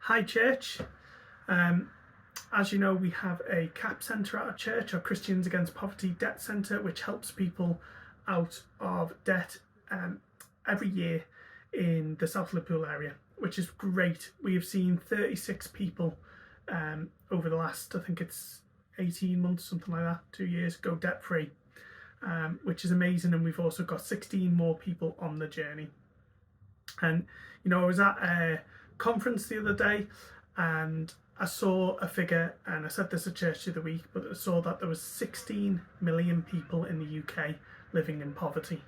Hi church. As you know, we have a CAP centre at our church, our Christians Against Poverty Debt Centre, which helps people out of debt every year in the South Liverpool area, which is great. We have seen 36 people over the last, I think it's 18 months, something like that, 2 years, go debt free, which is amazing. And we've also got 16 more people on the journey. And I was at a conference the other day and I saw a figure, and I said this at church the other week, but I saw that there was 16 million people in the UK living in poverty,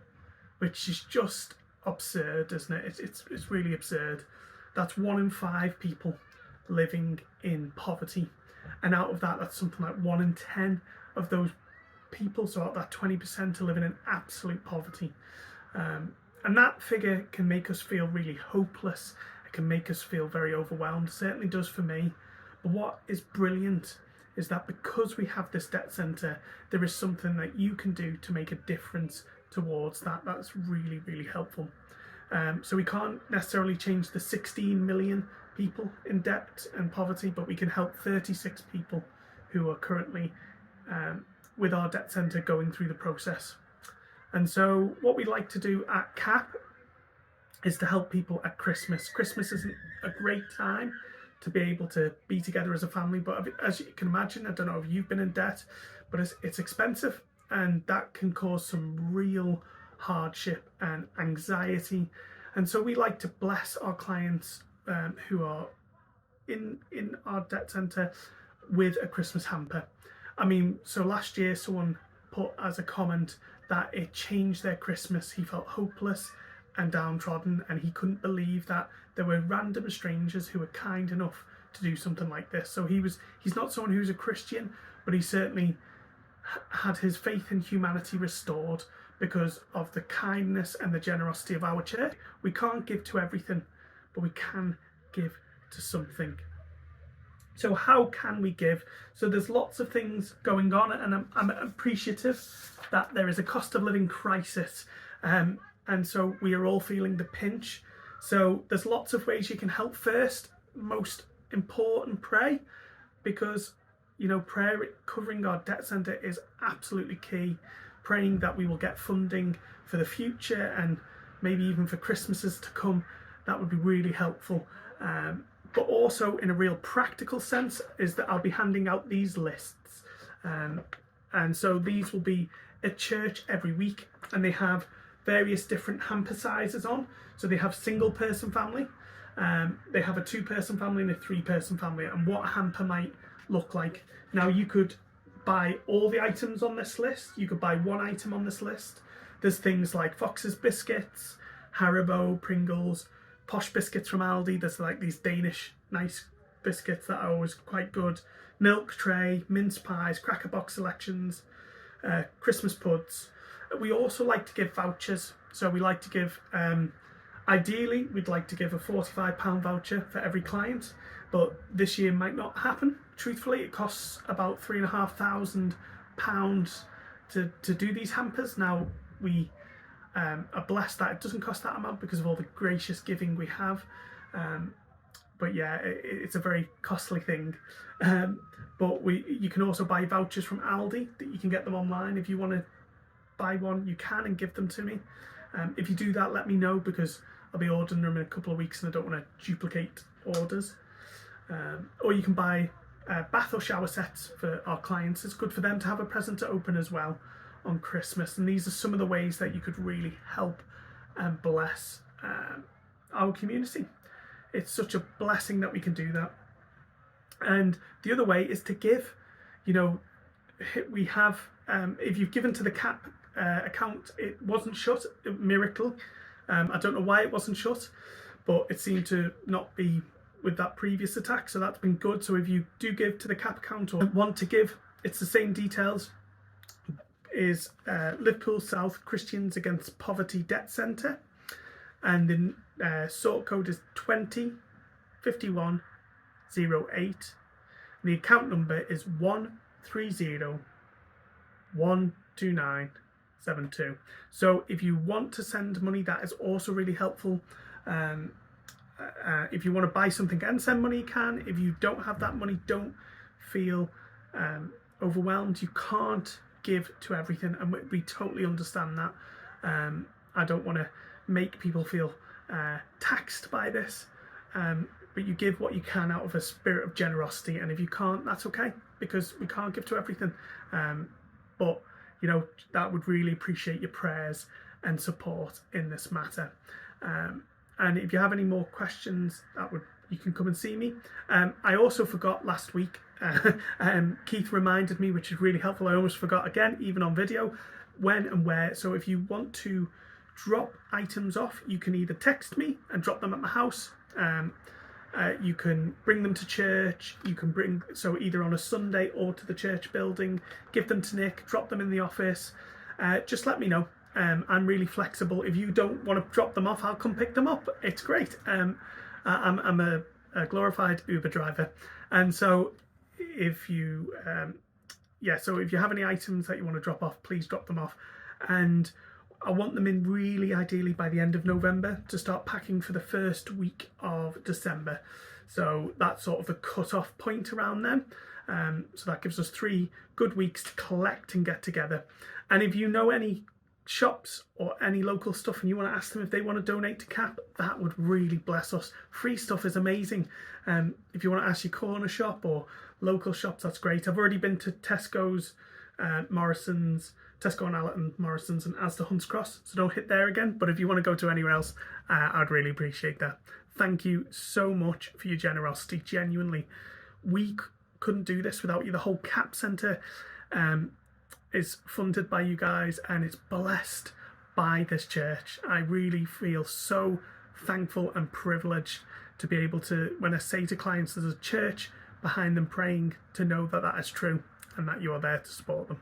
which is just absurd, isn't it? It's really absurd. That's 1 in 5 people living in poverty, and out of that, that's something like 1 in 10 of those people, so out of that 20% are living in absolute poverty. And that figure can make us feel really hopeless. It can make us feel very overwhelmed. It certainly does for me. But what is brilliant is that because we have this debt centre, there is something that you can do to make a difference towards that. That's really, really helpful. So we can't necessarily change the 16 million people in debt and poverty, but we can help 36 people who are currently with our debt centre going through the process. And so what we like to do at CAP is to help people at Christmas. Christmas isn't a great time to be able to be together as a family, but as you can imagine, I don't know if you've been in debt, but it's expensive, and that can cause some real hardship and anxiety. And so we like to bless our clients who are in our debt centre with a Christmas hamper. I mean, so last year someone put as a comment that it changed their Christmas. He felt hopeless and downtrodden, and he couldn't believe that there were random strangers who were kind enough to do something like this. So he's not someone who's a Christian, but he certainly had his faith in humanity restored because of the kindness and the generosity of our church. We can't give to everything, but we can give to something. So how can we give? So there's lots of things going on, and I'm appreciative that there is a cost of living crisis, and so we are all feeling the pinch. So there's lots of ways you can help. First, most important, pray, because prayer covering our debt centre is absolutely key. Praying that we will get funding for the future and maybe even for Christmases to come, that would be really helpful. But also in a real practical sense is that I'll be handing out these lists, and so these will be at church every week, and they have various different hamper sizes on. So they have single person family, they have a 2-person family and a 3-person family, and what a hamper might look like. Now you could buy all the items on this list, you could buy one item on this list. There's things like Fox's biscuits, Haribo, Pringles, posh biscuits from Aldi. There's like these Danish nice biscuits that are always quite good, milk tray, mince pies, cracker box selections, Christmas puds. We also like to give vouchers. So we like to give, ideally we'd like to give a £45 voucher for every client, but this year might not happen. Truthfully, it costs about £3,500 to do these hampers. Now we are blessed that it doesn't cost that amount because of all the gracious giving we have, but yeah, it's a very costly thing. But you can also buy vouchers from Aldi, that you can get them online. If you want to buy one, you can, and give them to me. If you do that, let me know, because I'll be ordering them in a couple of weeks and I don't want to duplicate orders. Or you can buy bath or shower sets for our clients. It's good for them to have a present to open as well on Christmas. And these are some of the ways that you could really help and bless our community. It's such a blessing that we can do that. And the other way is to give. We have, if you've given to the CAP account, it wasn't shut, a miracle. I don't know why it wasn't shut, but it seemed to not be with that previous attack, so that's been good. So if you do give to the CAP account or want to give, it's the same details. Is Liverpool South Christians Against Poverty Debt Centre, and the sort code is 205108. The account number is 130-12972. So if you want to send money, that is also really helpful. if you want to buy something and send money, you can. If you don't have that money, don't feel overwhelmed. You can't give to everything, and we totally understand that. I don't want to make people feel taxed by this, but you give what you can out of a spirit of generosity, and if you can't, that's okay, because we can't give to everything. But you know, that would really appreciate your prayers and support in this matter. And if you have any more questions, you can come and see me. I also forgot last week. Keith reminded me, which is really helpful. I almost forgot again, even on video, when and where. So if you want to drop items off, you can either text me and drop them at my house. You can bring them to church. You can bring, so either on a Sunday or to the church building, give them to Nick, drop them in the office. Just let me know. I'm really flexible. If you don't want to drop them off, I'll come pick them up. It's great. I'm a glorified Uber driver, and so if you if you have any items that you want to drop off, please drop them off. And I want them in really ideally by the end of November to start packing for the first week of December. So that's sort of the cut-off point around then. So that gives us 3 good weeks to collect and get together. And if you know any shops or any local stuff and you want to ask them if they want to donate to CAP, that would really bless us. Free stuff is amazing. If you want to ask your corner shop or local shops, that's great. I've already been to Tesco's, Morrison's, Tesco and Allerton, Morrison's and Asda Hunts Cross, so don't hit there again. But if you want to go to anywhere else, I'd really appreciate that. Thank you so much for your generosity, genuinely. We couldn't do this without you. The whole CAP Centre is funded by you guys, and it's blessed by this church. I really feel so thankful and privileged to be able to, when I say to clients there's a church behind them praying, to know that that is true and that you are there to support them.